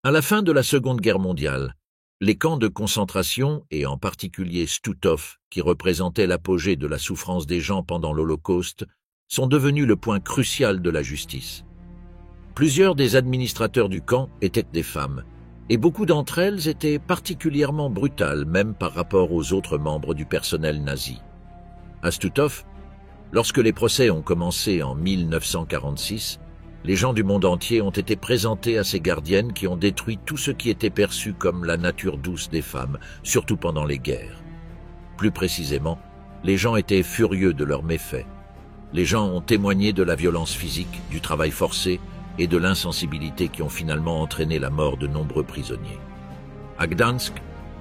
À la fin de la Seconde Guerre mondiale, les camps de concentration, et en particulier Stutthof, qui représentait l'apogée de la souffrance des gens pendant l'Holocauste, sont devenus le point crucial de la justice. Plusieurs des administrateurs du camp étaient des femmes, et beaucoup d'entre elles étaient particulièrement brutales, même par rapport aux autres membres du personnel nazi. À Stutthof, lorsque les procès ont commencé en 1946, les gens du monde entier ont été présentés à ces gardiennes qui ont détruit tout ce qui était perçu comme la nature douce des femmes, surtout pendant les guerres. Plus précisément, les gens étaient furieux de leurs méfaits. Les gens ont témoigné de la violence physique, du travail forcé et de l'insensibilité qui ont finalement entraîné la mort de nombreux prisonniers. À Gdańsk,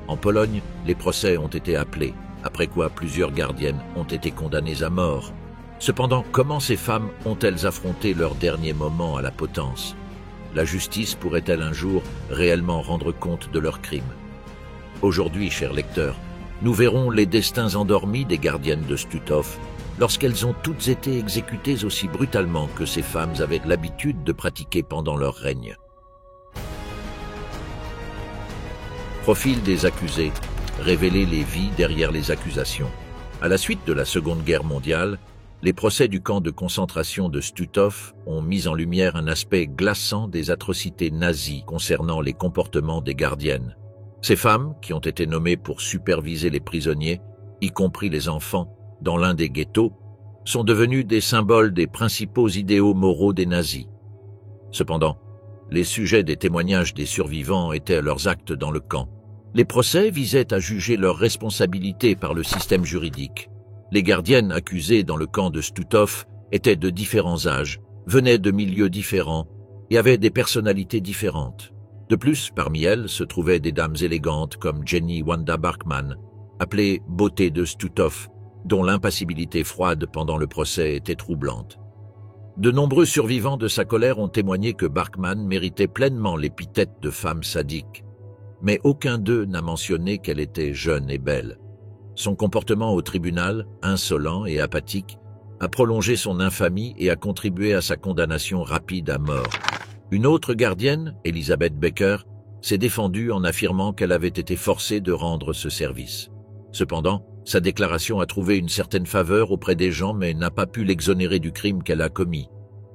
en Pologne, les procès ont été appelés, après quoi plusieurs gardiennes ont été condamnées à mort. Cependant, comment ces femmes ont-elles affronté leurs derniers moments à la potence? La justice pourrait-elle un jour réellement rendre compte de leurs crimes? Aujourd'hui, chers lecteurs, nous verrons les destins endormis des gardiennes de Stutthof lorsqu'elles ont toutes été exécutées aussi brutalement que ces femmes avaient l'habitude de pratiquer pendant leur règne. Profil des accusés, révéler les vies derrière les accusations. À la suite de la Seconde Guerre mondiale, les procès du camp de concentration de Stutthof ont mis en lumière un aspect glaçant des atrocités nazies concernant les comportements des gardiennes. Ces femmes, qui ont été nommées pour superviser les prisonniers, y compris les enfants, dans l'un des ghettos, sont devenues des symboles des principaux idéaux moraux des nazis. Cependant, les sujets des témoignages des survivants étaient leurs actes dans le camp. Les procès visaient à juger leur responsabilité par le système juridique. Les gardiennes accusées dans le camp de Stutthof étaient de différents âges, venaient de milieux différents et avaient des personnalités différentes. De plus, parmi elles se trouvaient des dames élégantes comme Jenny Wanda Bachmann, appelée « beauté de Stutthof », dont l'impassibilité froide pendant le procès était troublante. De nombreux survivants de sa colère ont témoigné que Bachmann méritait pleinement l'épithète de femme sadique, mais aucun d'eux n'a mentionné qu'elle était jeune et belle. Son comportement au tribunal, insolent et apathique, a prolongé son infamie et a contribué à sa condamnation rapide à mort. Une autre gardienne, Elizabeth Becker, s'est défendue en affirmant qu'elle avait été forcée de rendre ce service. Cependant, sa déclaration a trouvé une certaine faveur auprès des gens mais n'a pas pu l'exonérer du crime qu'elle a commis.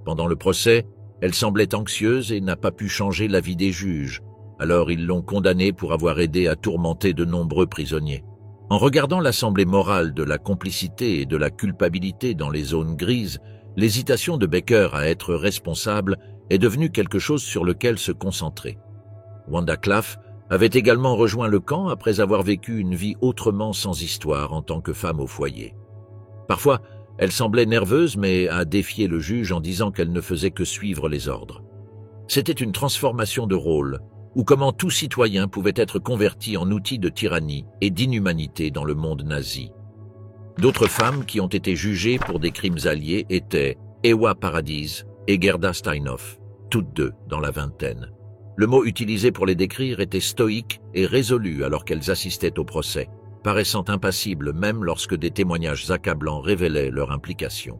Pendant le procès, elle semblait anxieuse et n'a pas pu changer l'avis des juges. Alors ils l'ont condamnée pour avoir aidé à tourmenter de nombreux prisonniers. En regardant l'assemblée morale de la complicité et de la culpabilité dans les zones grises, l'hésitation de Becker à être responsable est devenue quelque chose sur lequel se concentrer. Wanda Klaff avait également rejoint le camp après avoir vécu une vie autrement sans histoire en tant que femme au foyer. Parfois, elle semblait nerveuse mais a défié le juge en disant qu'elle ne faisait que suivre les ordres. C'était une transformation de rôle, ou comment tout citoyen pouvait être converti en outil de tyrannie et d'inhumanité dans le monde nazi. D'autres femmes qui ont été jugées pour des crimes alliés étaient Ewa Paradis et Gerda Steinhoff, toutes deux dans la vingtaine. Le mot utilisé pour les décrire était stoïque et résolu alors qu'elles assistaient au procès, paraissant impassibles même lorsque des témoignages accablants révélaient leur implication.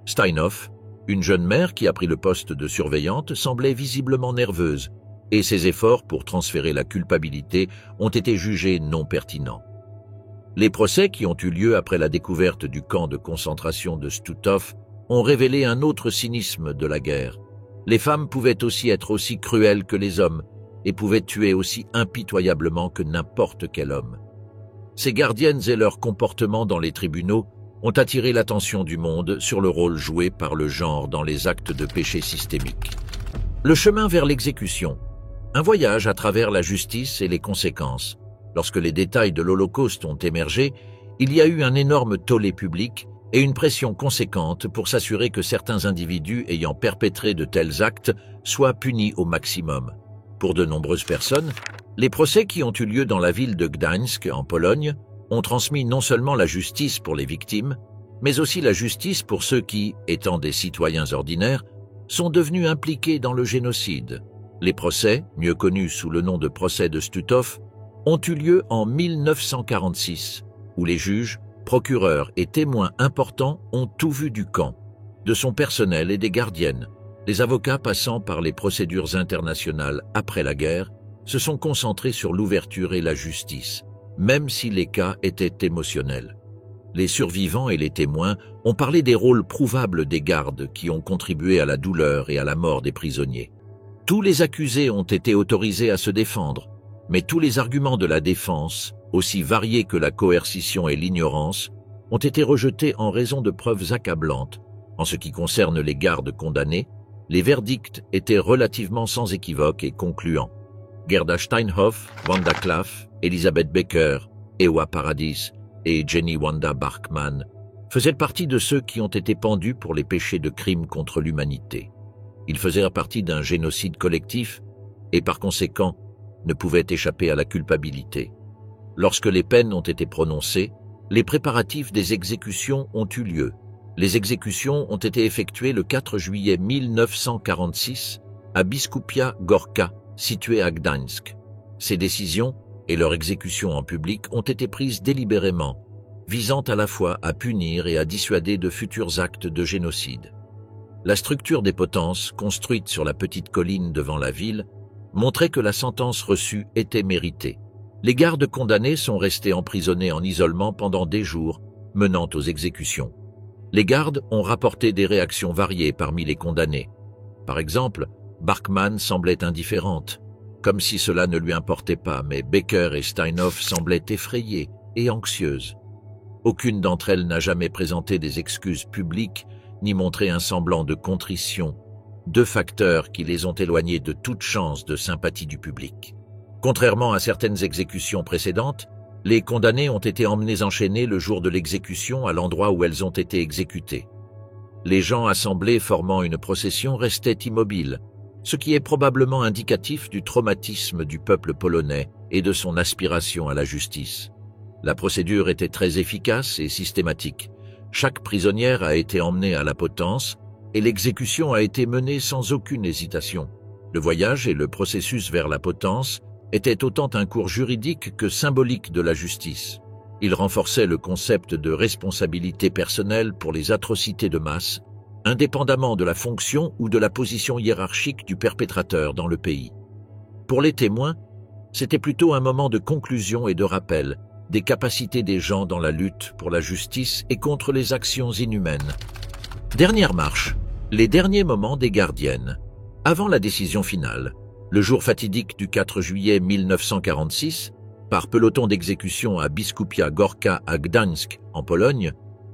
Steinhoff, une jeune mère qui a pris le poste de surveillante, semblait visiblement nerveuse, et ses efforts pour transférer la culpabilité ont été jugés non pertinents. Les procès qui ont eu lieu après la découverte du camp de concentration de Stutthof ont révélé un autre cynisme de la guerre. Les femmes pouvaient aussi être aussi cruelles que les hommes et pouvaient tuer aussi impitoyablement que n'importe quel homme. Ces gardiennes et leur comportement dans les tribunaux ont attiré l'attention du monde sur le rôle joué par le genre dans les actes de péché systémiques. Le chemin vers l'exécution. Un voyage à travers la justice et les conséquences. Lorsque les détails de l'Holocauste ont émergé, il y a eu un énorme tollé public et une pression conséquente pour s'assurer que certains individus ayant perpétré de tels actes soient punis au maximum. Pour de nombreuses personnes, les procès qui ont eu lieu dans la ville de Gdańsk, en Pologne, ont transmis non seulement la justice pour les victimes, mais aussi la justice pour ceux qui, étant des citoyens ordinaires, sont devenus impliqués dans le génocide. Les procès, mieux connus sous le nom de procès de Stutthof, ont eu lieu en 1946, où les juges, procureurs et témoins importants ont tout vu du camp, de son personnel et des gardiennes, Les avocats passant par les procédures internationales après la guerre se sont concentrés sur l'ouverture et la justice, même si les cas étaient émotionnels. Les survivants et les témoins ont parlé des rôles prouvables des gardes qui ont contribué à la douleur et à la mort des prisonniers. Tous les accusés ont été autorisés à se défendre, mais tous les arguments de la défense, aussi variés que la coercition et l'ignorance, ont été rejetés en raison de preuves accablantes. En ce qui concerne les gardes condamnés, les verdicts étaient relativement sans équivoque et concluants. Gerda Steinhoff, Wanda Klaff, Elizabeth Baker, Ewa Paradis et Jenny Wanda Bachmann faisaient partie de ceux qui ont été pendus pour les péchés de crimes contre l'humanité. Ils faisaient partie d'un génocide collectif et par conséquent ne pouvaient échapper à la culpabilité. Lorsque les peines ont été prononcées, les préparatifs des exécutions ont eu lieu. Les exécutions ont été effectuées le 4 juillet 1946 à Biskupia Gorka, située à Gdańsk. Ces décisions et leur exécution en public ont été prises délibérément, visant à la fois à punir et à dissuader de futurs actes de génocide. La structure des potences, construite sur la petite colline devant la ville, montrait que la sentence reçue était méritée. Les gardes condamnés sont restés emprisonnés en isolement pendant des jours, menant aux exécutions. Les gardes ont rapporté des réactions variées parmi les condamnés. Par exemple, Bachmann semblait indifférente, comme si cela ne lui importait pas, mais Baker et Steinhoff semblaient effrayées et anxieuses. Aucune d'entre elles n'a jamais présenté des excuses publiques ni montré un semblant de contrition, deux facteurs qui les ont éloignées de toute chance de sympathie du public. Contrairement à certaines exécutions précédentes, les condamnés ont été emmenés enchaînés le jour de l'exécution à l'endroit où elles ont été exécutées. Les gens assemblés formant une procession restaient immobiles, ce qui est probablement indicatif du traumatisme du peuple polonais et de son aspiration à la justice. La procédure était très efficace et systématique. Chaque prisonnière a été emmenée à la potence et l'exécution a été menée sans aucune hésitation. Le voyage et le processus vers la potence étaient autant un cours juridique que symbolique de la justice. Il renforçait le concept de responsabilité personnelle pour les atrocités de masse, indépendamment de la fonction ou de la position hiérarchique du perpétrateur dans le pays. Pour les témoins, c'était plutôt un moment de conclusion et de rappel des capacités des gens dans la lutte pour la justice et contre les actions inhumaines. Dernière marche, les derniers moments des gardiennes. Avant la décision finale, le jour fatidique du 4 juillet 1946, par peloton d'exécution à Biskupia Gorka à Gdańsk, en Pologne,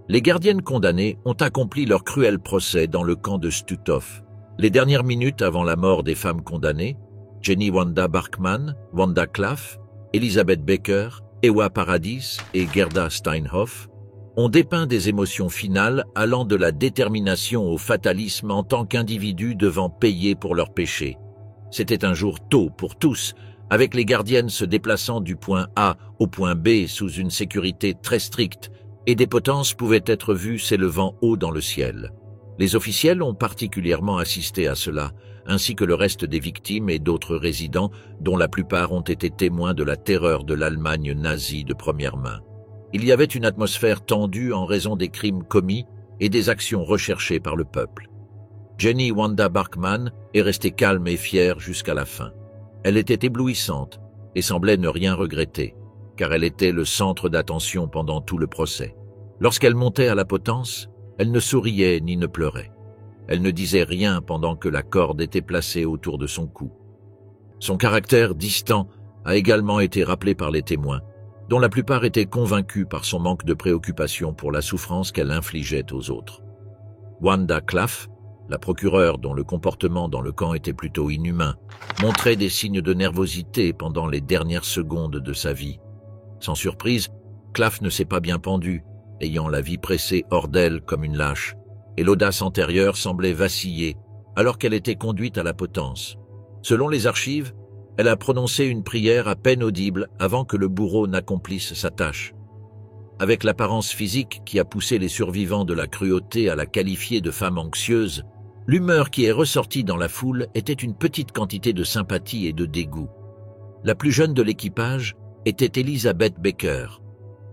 les gardiennes condamnées ont accompli leur cruel procès dans le camp de Stutów. Les dernières minutes avant la mort des femmes condamnées, Jenny Wanda Bachmann, Wanda Klaff, Elizabeth Baker, Ewa Paradis et Gerda Steinhoff ont dépeint des émotions finales allant de la détermination au fatalisme en tant qu'individus devant payer pour leurs péchés. C'était un jour tôt pour tous, avec les gardiennes se déplaçant du point A au point B sous une sécurité très stricte, et des potences pouvaient être vues s'élevant haut dans le ciel. Les officiels ont particulièrement assisté à cela, ainsi que le reste des victimes et d'autres résidents, dont la plupart ont été témoins de la terreur de l'Allemagne nazie de première main. Il y avait une atmosphère tendue en raison des crimes commis et des actions recherchées par le peuple. Jenny Wanda Bachmann est restée calme et fière jusqu'à la fin. Elle était éblouissante et semblait ne rien regretter, car elle était le centre d'attention pendant tout le procès. Lorsqu'elle montait à la potence, elle ne souriait ni ne pleurait. Elle ne disait rien pendant que la corde était placée autour de son cou. Son caractère distant a également été rappelé par les témoins, dont la plupart étaient convaincus par son manque de préoccupation pour la souffrance qu'elle infligeait aux autres. Wanda Klaff, la procureure dont le comportement dans le camp était plutôt inhumain, montrait des signes de nervosité pendant les dernières secondes de sa vie. Sans surprise, Klaff ne s'est pas bien pendue, ayant la vie pressée hors d'elle comme une lâche, et l'audace antérieure semblait vaciller alors qu'elle était conduite à la potence. Selon les archives, elle a prononcé une prière à peine audible avant que le bourreau n'accomplisse sa tâche. Avec l'apparence physique qui a poussé les survivants de la cruauté à la qualifier de femme anxieuse, l'humeur qui est ressortie dans la foule était une petite quantité de sympathie et de dégoût. La plus jeune de l'équipage était Elizabeth Baker.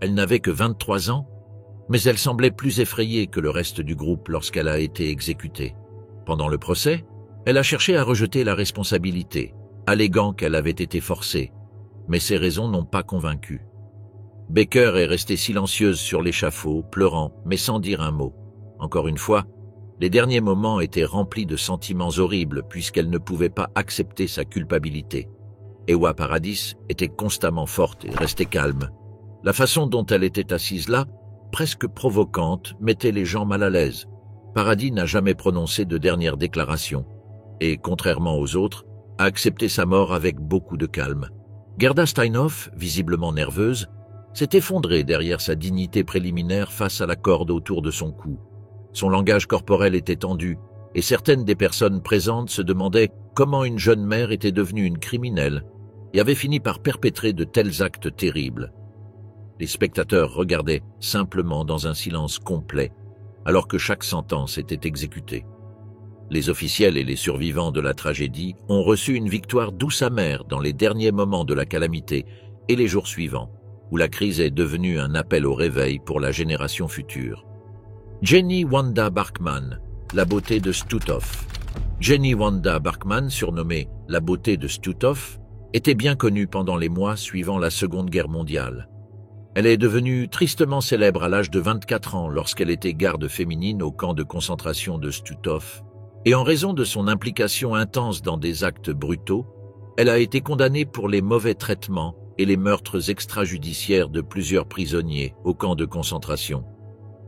Elle n'avait que 23 ans, mais elle semblait plus effrayée que le reste du groupe lorsqu'elle a été exécutée. Pendant le procès, Elle a cherché à rejeter la responsabilité, alléguant qu'elle avait été forcée, mais ces raisons n'ont pas convaincu. Baker est restée silencieuse sur l'échafaud, pleurant, mais sans dire un mot. Encore une fois, les derniers moments étaient remplis de sentiments horribles puisqu'elle ne pouvait pas accepter sa culpabilité. Ewa Paradis était constamment forte et restait calme. La façon dont elle était assise là, presque provocante, mettait les gens mal à l'aise. Paradis n'a jamais prononcé de dernière déclaration et, contrairement aux autres, a accepté sa mort avec beaucoup de calme. Gerda Steinhoff, visiblement nerveuse, s'est effondrée derrière sa dignité préliminaire face à la corde autour de son cou. Son langage corporel était tendu et certaines des personnes présentes se demandaient comment une jeune mère était devenue une criminelle et avait fini par perpétrer de tels actes terribles. Les spectateurs regardaient simplement dans un silence complet, alors que chaque sentence était exécutée. Les officiels et les survivants de la tragédie ont reçu une victoire douce amère dans les derniers moments de la calamité et les jours suivants, où la crise est devenue un appel au réveil pour la génération future. Jenny Wanda Bachmann, la beauté de Stutthof. Jenny Wanda Bachmann, surnommée la beauté de Stutthof, était bien connue pendant les mois suivant la Seconde Guerre mondiale. Elle est devenue tristement célèbre à l'âge de 24 ans lorsqu'elle était garde féminine au camp de concentration de Stutthof, et en raison de son implication intense dans des actes brutaux, elle a été condamnée pour les mauvais traitements et les meurtres extrajudiciaires de plusieurs prisonniers au camp de concentration.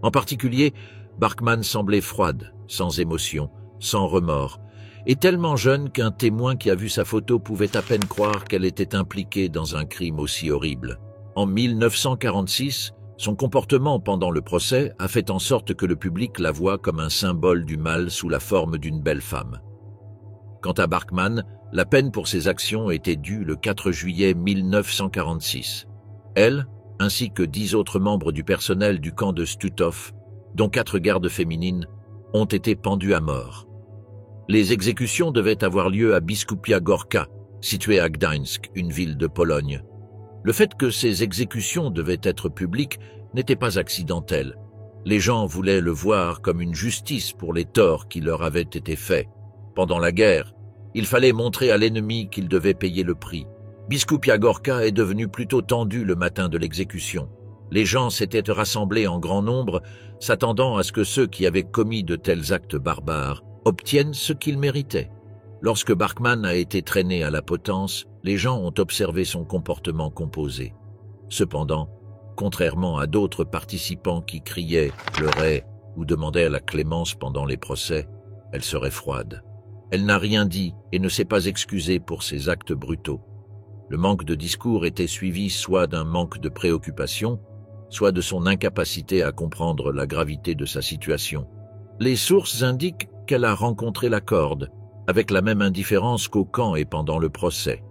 En particulier, Bachmann semblait froide, sans émotion, sans remords, et tellement jeune qu'un témoin qui a vu sa photo pouvait à peine croire qu'elle était impliquée dans un crime aussi horrible. En 1946, son comportement pendant le procès a fait en sorte que le public la voit comme un symbole du mal sous la forme d'une belle femme. Quant à Bachmann, la peine pour ses actions était due le 4 juillet 1946. Elle, ainsi que 10 autres membres du personnel du camp de Stutthof, dont 4 gardes féminines, ont été pendus à mort. Les exécutions devaient avoir lieu à Biskupia Gorka, située à Gdańsk, une ville de Pologne. Le fait que ces exécutions devaient être publiques n'était pas accidentel. Les gens voulaient le voir comme une justice pour les torts qui leur avaient été faits. Pendant la guerre, il fallait montrer à l'ennemi qu'il devait payer le prix. Biskupia Gorka est devenu plutôt tendu le matin de l'exécution. Les gens s'étaient rassemblés en grand nombre, s'attendant à ce que ceux qui avaient commis de tels actes barbares obtiennent ce qu'ils méritaient. Lorsque Bachmann a été traîné à la potence, les gens ont observé son comportement composé. Cependant, contrairement à d'autres participants qui criaient, pleuraient ou demandaient la clémence pendant les procès, elle serait froide. Elle n'a rien dit et ne s'est pas excusée pour ses actes brutaux. Le manque de discours était suivi soit d'un manque de préoccupation, soit de son incapacité à comprendre la gravité de sa situation. Les sources indiquent qu'elle a rencontré la corde, avec la même indifférence qu'au camp et pendant le procès.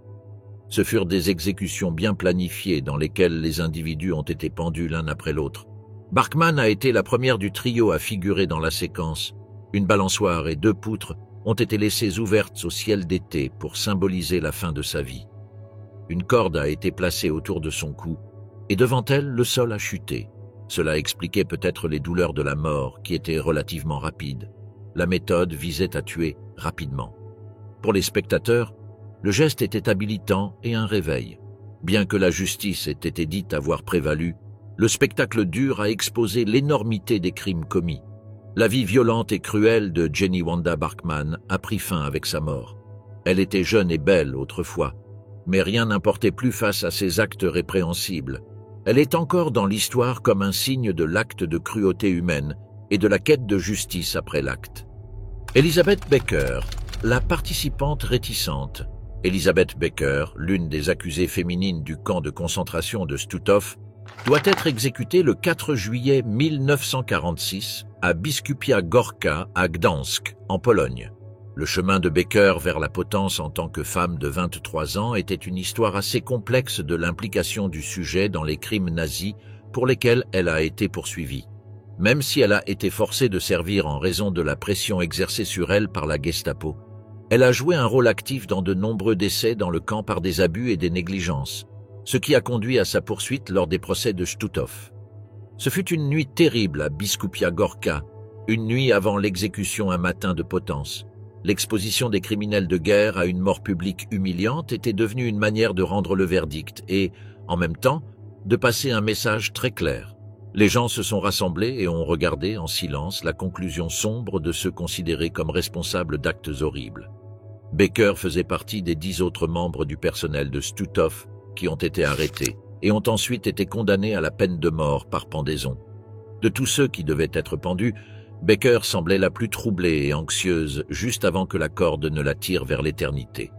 Ce furent des exécutions bien planifiées dans lesquelles les individus ont été pendus l'un après l'autre. Bachmann a été la première du trio à figurer dans la séquence. Une balançoire et 2 poutres ont été laissées ouvertes au ciel d'été pour symboliser la fin de sa vie. Une corde a été placée autour de son cou, et devant elle, le sol a chuté. Cela expliquait peut-être les douleurs de la mort, qui étaient relativement rapides. La méthode visait à tuer rapidement. Pour les spectateurs, le geste était habilitant et un réveil. Bien que la justice ait été dite avoir prévalu, le spectacle dur a exposé l'énormité des crimes commis. La vie violente et cruelle de Jenny Wanda Bachmann a pris fin avec sa mort. Elle était jeune et belle autrefois, mais rien n'importait plus face à ces actes répréhensibles. Elle est encore dans l'histoire comme un signe de l'acte de cruauté humaine et de la quête de justice après l'acte. Elizabeth Baker, la participante réticente. Elizabeth Baker, l'une des accusées féminines du camp de concentration de Stutthof, doit être exécutée le 4 juillet 1946 à Biskupia Gorka à Gdańsk, en Pologne. Le chemin de Baker vers la potence en tant que femme de 23 ans était une histoire assez complexe de l'implication du sujet dans les crimes nazis pour lesquels elle a été poursuivie. Même si elle a été forcée de servir en raison de la pression exercée sur elle par la Gestapo, elle a joué un rôle actif dans de nombreux décès dans le camp par des abus et des négligences, ce qui a conduit à sa poursuite lors des procès de Stutthof. Ce fut une nuit terrible à Biskupia Gorka, une nuit avant l'exécution un matin de potence. l'exposition des criminels de guerre à une mort publique humiliante était devenue une manière de rendre le verdict et, en même temps, de passer un message très clair. Les gens se sont rassemblés et ont regardé en silence la conclusion sombre de ceux considérés comme responsables d'actes horribles. Baker faisait partie des 10 autres membres du personnel de Stutthof qui ont été arrêtés et ont ensuite été condamnés à la peine de mort par pendaison. De tous ceux qui devaient être pendus, Baker semblait la plus troublée et anxieuse juste avant que la corde ne la tire vers l'éternité.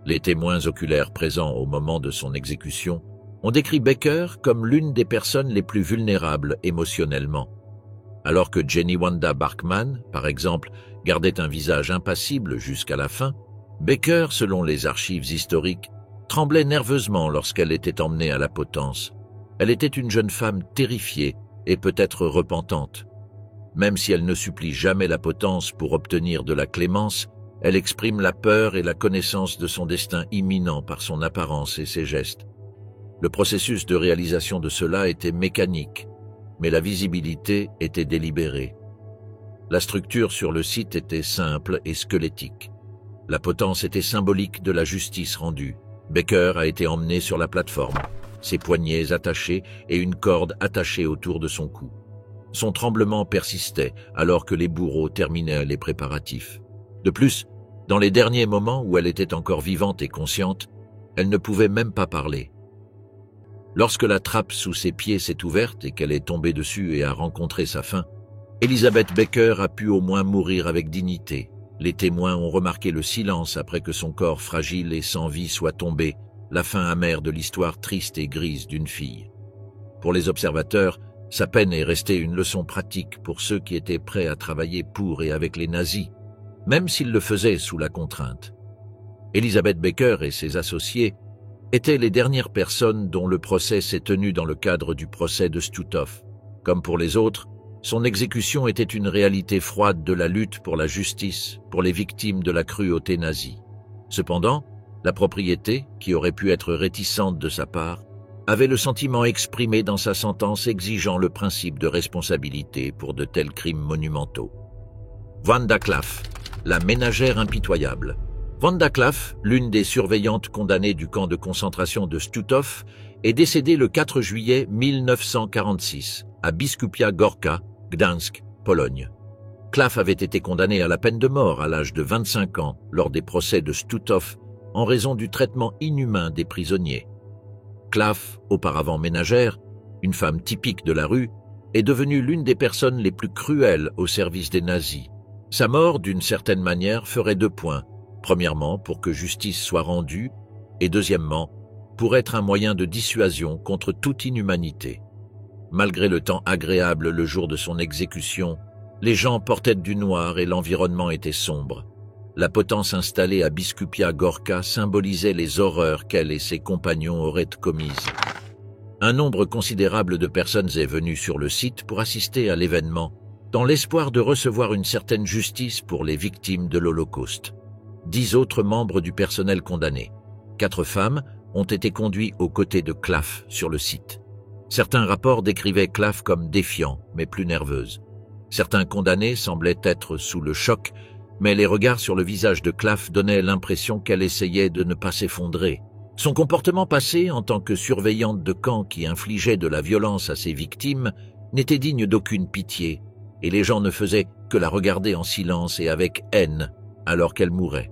Les témoins oculaires présents au moment de son exécution ont décrit Baker comme l'une des personnes les plus vulnérables émotionnellement. Alors que Jenny Wanda Bachmann, par exemple, gardait un visage impassible jusqu'à la fin, Baker, selon les archives historiques, tremblait nerveusement lorsqu'elle était emmenée à la potence. Elle était une jeune femme terrifiée et peut-être repentante. Même si elle ne supplie jamais la potence pour obtenir de la clémence, elle exprime la peur et la connaissance de son destin imminent par son apparence et ses gestes. Le processus de réalisation de cela était mécanique, mais la visibilité était délibérée. La structure sur le site était simple et squelettique. La potence était symbolique de la justice rendue. Baker a été emmené sur la plateforme, ses poignets attachés et une corde attachée autour de son cou. Son tremblement persistait alors que les bourreaux terminaient les préparatifs. De plus, dans les derniers moments où elle était encore vivante et consciente, elle ne pouvait même pas parler. Lorsque la trappe sous ses pieds s'est ouverte et qu'elle est tombée dessus et a rencontré sa fin, Elizabeth Baker a pu au moins mourir avec dignité. Les témoins ont remarqué le silence après que son corps fragile et sans vie soit tombé, la fin amère de l'histoire triste et grise d'une fille. Pour les observateurs, sa peine est restée une leçon pratique pour ceux qui étaient prêts à travailler pour et avec les nazis, même s'ils le faisaient sous la contrainte. Elizabeth Baker et ses associés étaient les dernières personnes dont le procès s'est tenu dans le cadre du procès de Stutthof. Comme pour les autres, son exécution était une réalité froide de la lutte pour la justice pour les victimes de la cruauté nazie. Cependant, la propriété, qui aurait pu être réticente de sa part, avait le sentiment exprimé dans sa sentence exigeant le principe de responsabilité pour de tels crimes monumentaux. Wanda Klaff, la ménagère impitoyable. Wanda Klaff, l'une des surveillantes condamnées du camp de concentration de Stutthof, est décédée le 4 juillet 1946 à Biskupia Górka, Gdańsk, Pologne. Klaff avait été condamnée à la peine de mort à l'âge de 25 ans lors des procès de Stutthof en raison du traitement inhumain des prisonniers. Klaff, auparavant ménagère, une femme typique de la rue, est devenue l'une des personnes les plus cruelles au service des nazis. Sa mort, d'une certaine manière, ferait 2 points. Premièrement, pour que justice soit rendue, et deuxièmement, pour être un moyen de dissuasion contre toute inhumanité. Malgré le temps agréable le jour de son exécution, les gens portaient du noir et l'environnement était sombre. La potence installée à Biskupia Górka symbolisait les horreurs qu'elle et ses compagnons auraient commises. Un nombre considérable de personnes est venu sur le site pour assister à l'événement, dans l'espoir de recevoir une certaine justice pour les victimes de l'Holocauste. 10 autres membres du personnel condamné, 4 femmes, ont été conduits aux côtés de Klaff sur le site. Certains rapports décrivaient Klaff comme défiant, mais plus nerveuse. Certains condamnés semblaient être sous le choc, mais les regards sur le visage de Klaff donnaient l'impression qu'elle essayait de ne pas s'effondrer. Son comportement passé en tant que surveillante de camp qui infligeait de la violence à ses victimes n'était digne d'aucune pitié, et les gens ne faisaient que la regarder en silence et avec haine alors qu'elle mourait.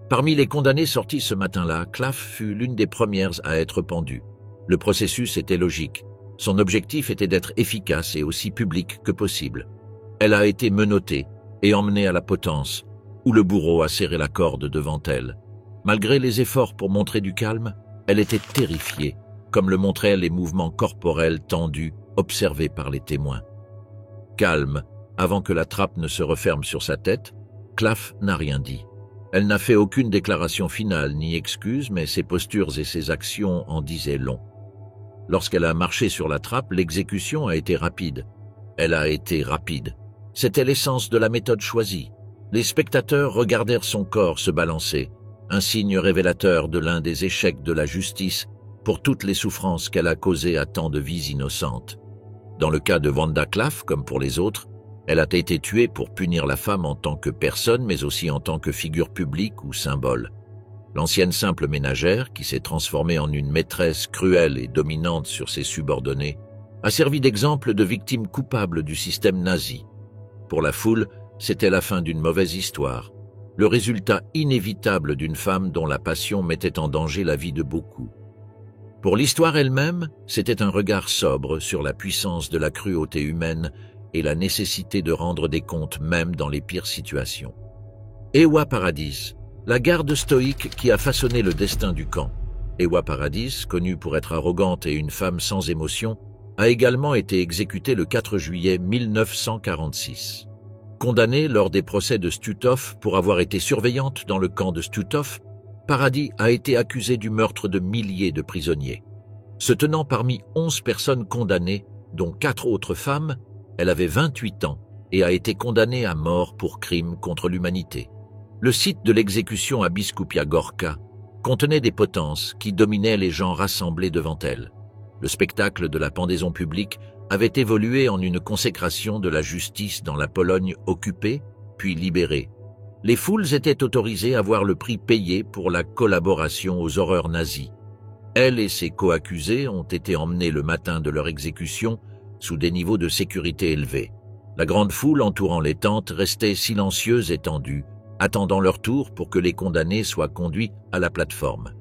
Parmi les condamnés sortis ce matin-là, Klaff fut l'une des premières à être pendue. Le processus était logique. Son objectif était d'être efficace et aussi public que possible. Elle a été menottée et emmenée à la potence, où le bourreau a serré la corde devant elle. Malgré les efforts pour montrer du calme, elle était terrifiée, comme le montraient les mouvements corporels tendus observés par les témoins. Calme, avant que la trappe ne se referme sur sa tête, Klaff n'a rien dit. Elle n'a fait aucune déclaration finale ni excuse, mais ses postures et ses actions en disaient long. Lorsqu'elle a marché sur la trappe, l'exécution a été rapide. Elle a été rapide. C'était l'essence de la méthode choisie. Les spectateurs regardèrent son corps se balancer, un signe révélateur de l'un des échecs de la justice pour toutes les souffrances qu'elle a causées à tant de vies innocentes. Dans le cas de Wanda Klaff, comme pour les autres, Elle a été tuée pour punir la femme en tant que personne, mais aussi en tant que figure publique ou symbole. L'ancienne simple ménagère, qui s'est transformée en une maîtresse cruelle et dominante sur ses subordonnés, a servi d'exemple de victime coupable du système nazi. Pour la foule, c'était la fin d'une mauvaise histoire, le résultat inévitable d'une femme dont la passion mettait en danger la vie de beaucoup. Pour l'histoire elle-même, c'était un regard sobre sur la puissance de la cruauté humaine et la nécessité de rendre des comptes même dans les pires situations. Ewa Paradis, la garde stoïque qui a façonné le destin du camp. Ewa Paradis, connue pour être arrogante et une femme sans émotion, a également été exécutée le 4 juillet 1946. Condamnée lors des procès de Stutthof pour avoir été surveillante dans le camp de Stutthof, Paradis a été accusée du meurtre de milliers de prisonniers. Se tenant parmi 11 personnes condamnées, dont 4 autres femmes, elle avait 28 ans et a été condamnée à mort pour crime contre l'humanité. Le site de l'exécution à Biskupia Gorka contenait des potences qui dominaient les gens rassemblés devant elle. Le spectacle de la pendaison publique avait évolué en une consécration de la justice dans la Pologne occupée, puis libérée. Les foules étaient autorisées à voir le prix payé pour la collaboration aux horreurs nazies. Elle et ses co-accusés ont été emmenés le matin de leur exécution sous des niveaux de sécurité élevés. La grande foule entourant les tentes restait silencieuse et tendue, attendant leur tour pour que les condamnés soient conduits à la plateforme.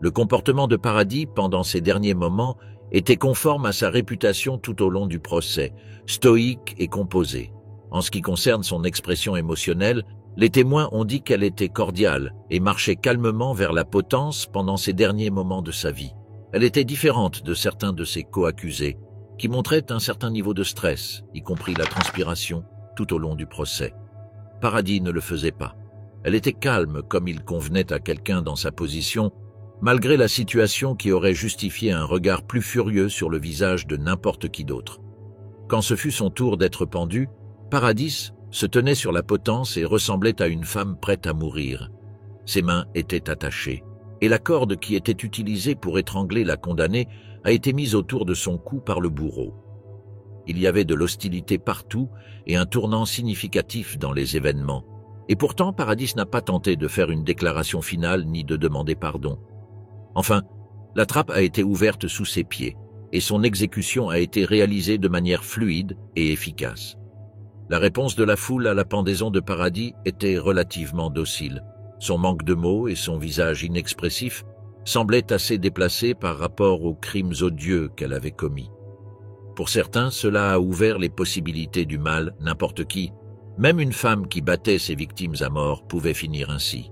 Le comportement de Paradis pendant ces derniers moments était conforme à sa réputation tout au long du procès, stoïque et composé. En ce qui concerne son expression émotionnelle, les témoins ont dit qu'elle était cordiale et marchait calmement vers la potence pendant ces derniers moments de sa vie. Elle était différente de certains de ses co-accusés, qui montraient un certain niveau de stress, y compris la transpiration, tout au long du procès. Paradis ne le faisait pas. Elle était calme comme il convenait à quelqu'un dans sa position, malgré la situation qui aurait justifié un regard plus furieux sur le visage de n'importe qui d'autre. Quand ce fut son tour d'être pendu, Paradis se tenait sur la potence et ressemblait à une femme prête à mourir. Ses mains étaient attachées, et la corde qui était utilisée pour étrangler la condamnée a été mise autour de son cou par le bourreau. Il y avait de l'hostilité partout et un tournant significatif dans les événements. Et pourtant, Paradis n'a pas tenté de faire une déclaration finale ni de demander pardon. Enfin, la trappe a été ouverte sous ses pieds et son exécution a été réalisée de manière fluide et efficace. La réponse de la foule à la pendaison de Paradis était relativement docile. Son manque de mots et son visage inexpressif semblaient assez déplacés par rapport aux crimes odieux qu'elle avait commis. Pour certains, cela a ouvert les possibilités du mal, n'importe qui, même une femme qui battait ses victimes à mort pouvait finir ainsi.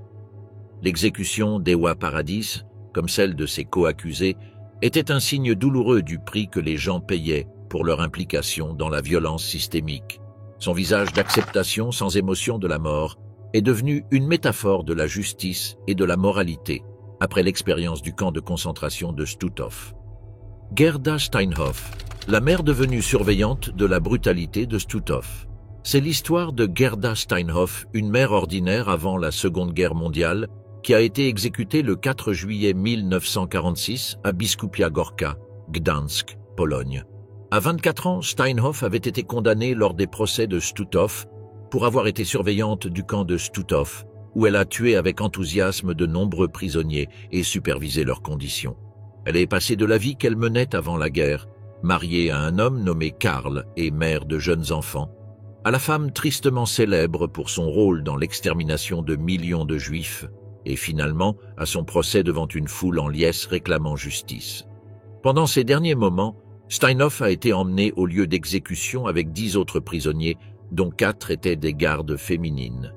L'exécution d'Ewa Paradis, comme celle de ses co-accusés, était un signe douloureux du prix que les gens payaient pour leur implication dans la violence systémique. Son visage d'acceptation sans émotion de la mort est devenu une métaphore de la justice et de la moralité après l'expérience du camp de concentration de Stutthof. Gerda Steinhoff, la mère devenue surveillante de la brutalité de Stutthof. C'est l'histoire de Gerda Steinhoff, une mère ordinaire avant la Seconde Guerre mondiale, qui a été exécutée le 4 juillet 1946 à Biskupia Gorka, Gdansk, Pologne. À 24 ans, Steinhoff avait été condamnée lors des procès de Stutthof pour avoir été surveillante du camp de Stutthof, où elle a tué avec enthousiasme de nombreux prisonniers et supervisé leurs conditions. Elle est passée de la vie qu'elle menait avant la guerre, mariée à un homme nommé Karl et mère de jeunes enfants, à la femme tristement célèbre pour son rôle dans l'extermination de millions de Juifs, et finalement à son procès devant une foule en liesse réclamant justice. Pendant ces derniers moments, Steinhoff a été emmenée au lieu d'exécution avec 10 autres prisonniers, dont 4 étaient des gardes féminines.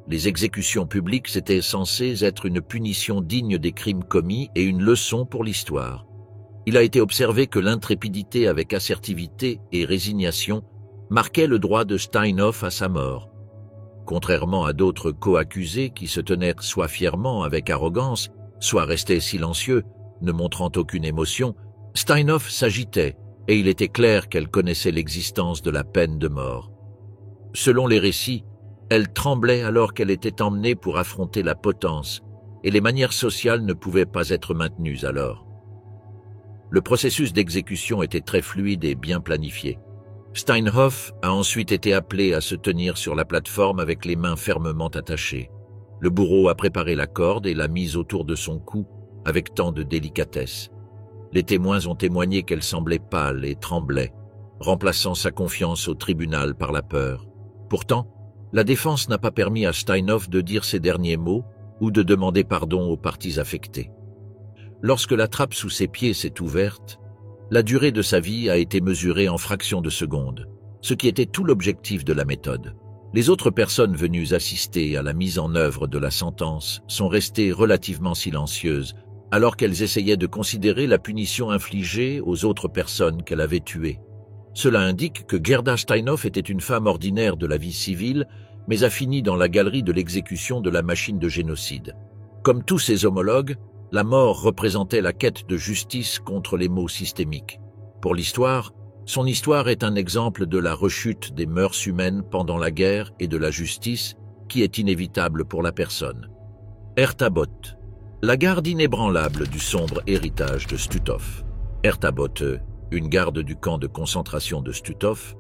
Les exécutions publiques étaient censées être une punition digne des crimes commis et une leçon pour l'histoire. Il a été observé que l'intrépidité avec assertivité et résignation marquait le droit de Steinhoff à sa mort. Contrairement à d'autres co-accusés qui se tenaient soit fièrement avec arrogance, soit restaient silencieux, ne montrant aucune émotion, Steinhoff s'agitait et il était clair qu'elle connaissait l'existence de la peine de mort. Selon les récits, elle tremblait alors qu'elle était emmenée pour affronter la potence et les manières sociales ne pouvaient pas être maintenues alors. Le processus d'exécution était très fluide et bien planifié. Steinhoff a ensuite été appelé à se tenir sur la plateforme avec les mains fermement attachées. Le bourreau a préparé la corde et l'a mise autour de son cou avec tant de délicatesse. Les témoins ont témoigné qu'elle semblait pâle et tremblait, remplaçant sa confiance au tribunal par la peur. Pourtant, la défense n'a pas permis à Steinhoff de dire ses derniers mots ou de demander pardon aux parties affectées. Lorsque la trappe sous ses pieds s'est ouverte, la durée de sa vie a été mesurée en fractions de secondes, ce qui était tout l'objectif de la méthode. Les autres personnes venues assister à la mise en œuvre de la sentence sont restées relativement silencieuses, alors qu'elles essayaient de considérer la punition infligée aux autres personnes qu'elle avait tuées. Cela indique que Gerda Steinhoff était une femme ordinaire de la vie civile, mais a fini dans la galerie de l'exécution de la machine de génocide. Comme tous ses homologues, la mort représentait la quête de justice contre les maux systémiques. Pour l'histoire, son histoire est un exemple de la rechute des mœurs humaines pendant la guerre et de la justice qui est inévitable pour la personne. Herta Both, la garde inébranlable du sombre héritage de Stutthof. Herta Both, une garde du camp de concentration de Stutthof,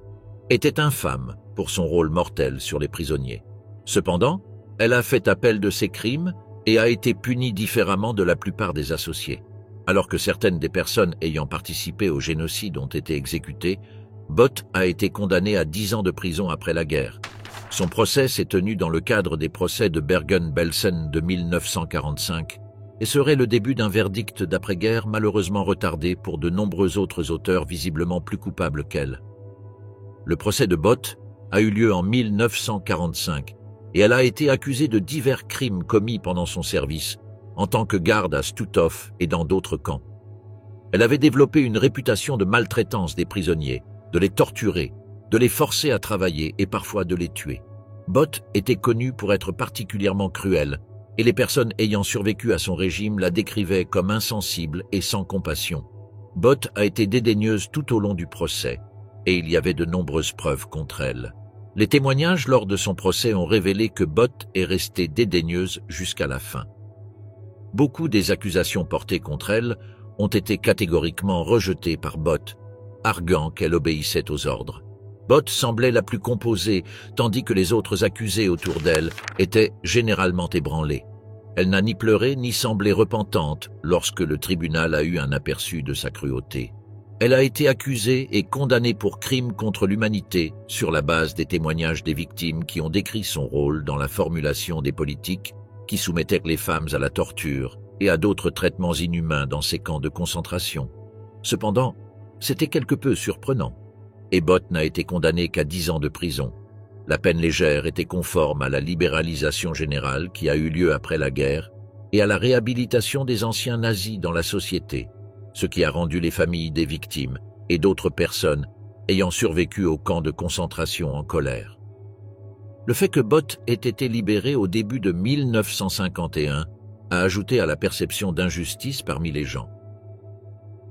était infâme pour son rôle mortel sur les prisonniers. Cependant, elle a fait appel de ses crimes et a été punie différemment de la plupart des associés. Alors que certaines des personnes ayant participé au génocide ont été exécutées, Both a été condamné à 10 ans de prison après la guerre. Son procès s'est tenu dans le cadre des procès de Bergen-Belsen de 1945 et serait le début d'un verdict d'après-guerre malheureusement retardé pour de nombreux autres auteurs visiblement plus coupables qu'elle. Le procès de Both a eu lieu en 1945 et elle a été accusée de divers crimes commis pendant son service, en tant que garde à Stutthof et dans d'autres camps. Elle avait développé une réputation de maltraitance des prisonniers, de les torturer, de les forcer à travailler et parfois de les tuer. Both était connue pour être particulièrement cruelle, et les personnes ayant survécu à son régime la décrivaient comme insensible et sans compassion. Both a été dédaigneuse tout au long du procès, et il y avait de nombreuses preuves contre elle. Les témoignages lors de son procès ont révélé que Both est restée dédaigneuse jusqu'à la fin. Beaucoup des accusations portées contre elle ont été catégoriquement rejetées par Both, arguant qu'elle obéissait aux ordres. Both semblait la plus composée, tandis que les autres accusés autour d'elle étaient généralement ébranlés. Elle n'a ni pleuré ni semblé repentante lorsque le tribunal a eu un aperçu de sa cruauté. Elle a été accusée et condamnée pour crimes contre l'humanité sur la base des témoignages des victimes qui ont décrit son rôle dans la formulation des politiques qui soumettaient les femmes à la torture et à d'autres traitements inhumains dans ces camps de concentration. Cependant, c'était quelque peu surprenant, et Both n'a été condamné qu'à 10 ans de prison. La peine légère était conforme à la libéralisation générale qui a eu lieu après la guerre et à la réhabilitation des anciens nazis dans la société, ce qui a rendu les familles des victimes et d'autres personnes ayant survécu au camp de concentration en colère. Le fait que Both ait été libéré au début de 1951 a ajouté à la perception d'injustice parmi les gens.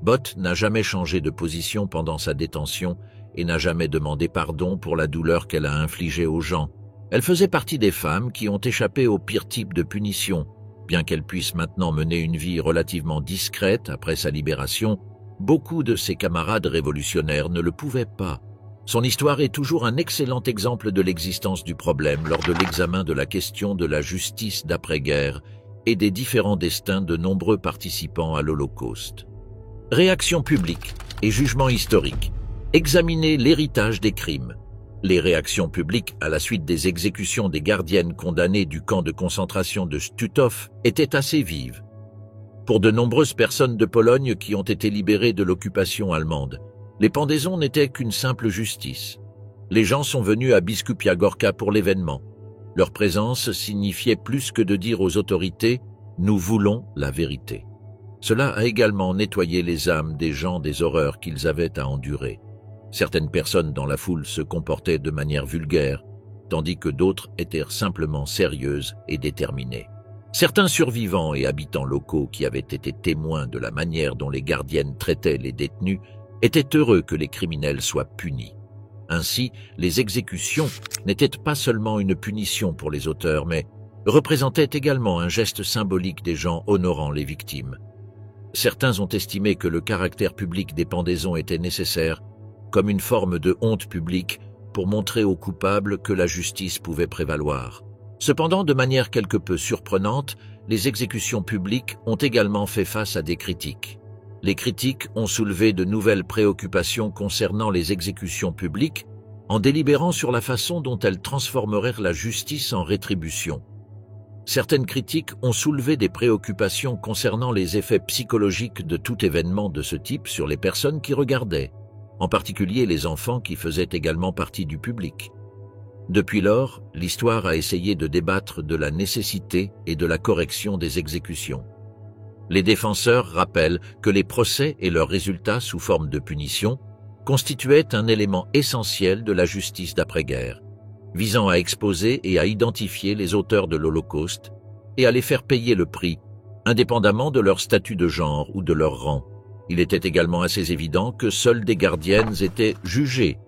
Both n'a jamais changé de position pendant sa détention et n'a jamais demandé pardon pour la douleur qu'elle a infligée aux gens. Elle faisait partie des femmes qui ont échappé au pire type de punition. Bien qu'elle puisse maintenant mener une vie relativement discrète après sa libération, beaucoup de ses camarades révolutionnaires ne le pouvaient pas. Son histoire est toujours un excellent exemple de l'existence du problème lors de l'examen de la question de la justice d'après-guerre et des différents destins de nombreux participants à l'Holocauste. Réaction publique et jugement historique. Examiner l'héritage des crimes. Les réactions publiques à la suite des exécutions des gardiennes condamnées du camp de concentration de Stutthof étaient assez vives. Pour de nombreuses personnes de Pologne qui ont été libérées de l'occupation allemande, les pendaisons n'étaient qu'une simple justice. Les gens sont venus à Biskupia Gorka pour l'événement. Leur présence signifiait plus que de dire aux autorités « Nous voulons la vérité ». Cela a également nettoyé les âmes des gens des horreurs qu'ils avaient à endurer. Certaines personnes dans la foule se comportaient de manière vulgaire, tandis que d'autres étaient simplement sérieuses et déterminées. Certains survivants et habitants locaux qui avaient été témoins de la manière dont les gardiennes traitaient les détenus étaient heureux que les criminels soient punis. Ainsi, les exécutions n'étaient pas seulement une punition pour les auteurs, mais représentaient également un geste symbolique des gens honorant les victimes. Certains ont estimé que le caractère public des pendaisons était nécessaire, comme une forme de honte publique pour montrer aux coupables que la justice pouvait prévaloir. Cependant, de manière quelque peu surprenante, les exécutions publiques ont également fait face à des critiques. Les critiques ont soulevé de nouvelles préoccupations concernant les exécutions publiques en délibérant sur la façon dont elles transformeraient la justice en rétribution. Certaines critiques ont soulevé des préoccupations concernant les effets psychologiques de tout événement de ce type sur les personnes qui regardaient, en particulier les enfants qui faisaient également partie du public. Depuis lors, l'histoire a essayé de débattre de la nécessité et de la correction des exécutions. Les défenseurs rappellent que les procès et leurs résultats sous forme de punition constituaient un élément essentiel de la justice d'après-guerre, visant à exposer et à identifier les auteurs de l'Holocauste et à les faire payer le prix, indépendamment de leur statut de genre ou de leur rang. Il était également assez évident que seules des gardiennes étaient jugées.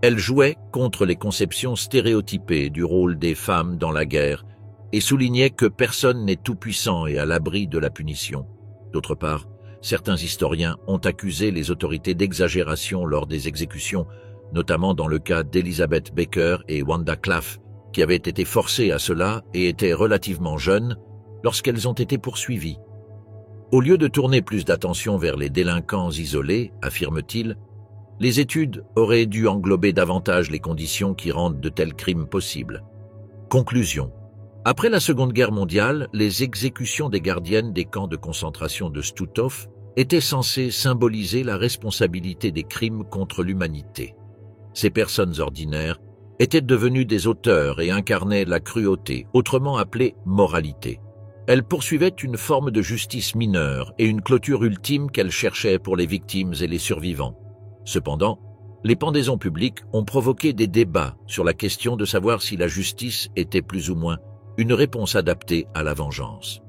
Elles jouaient contre les conceptions stéréotypées du rôle des femmes dans la guerre et soulignaient que personne n'est tout-puissant et à l'abri de la punition. D'autre part, certains historiens ont accusé les autorités d'exagération lors des exécutions, notamment dans le cas d'Elizabeth Baker et Wanda Claff, qui avaient été forcées à cela et étaient relativement jeunes lorsqu'elles ont été poursuivies. Au lieu de tourner plus d'attention vers les délinquants isolés, affirme-t-il, les études auraient dû englober davantage les conditions qui rendent de tels crimes possibles. Conclusion. Après la Seconde Guerre mondiale, les exécutions des gardiennes des camps de concentration de Stutthof étaient censées symboliser la responsabilité des crimes contre l'humanité. Ces personnes ordinaires étaient devenues des auteurs et incarnaient la cruauté, autrement appelée moralité. Elles poursuivaient une forme de justice mineure et une clôture ultime qu'elles cherchaient pour les victimes et les survivants. Cependant, les pendaisons publiques ont provoqué des débats sur la question de savoir si la justice était plus ou moins une réponse adaptée à la vengeance.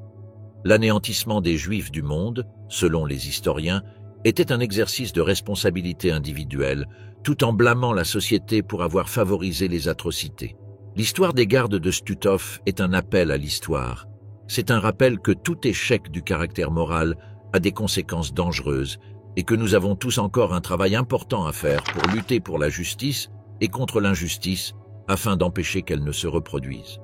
L'anéantissement des Juifs du monde, selon les historiens, était un exercice de responsabilité individuelle, tout en blâmant la société pour avoir favorisé les atrocités. L'histoire des gardes de Stutthof est un appel à l'histoire. C'est un rappel que tout échec du caractère moral a des conséquences dangereuses et que nous avons tous encore un travail important à faire pour lutter pour la justice et contre l'injustice afin d'empêcher qu'elle ne se reproduise.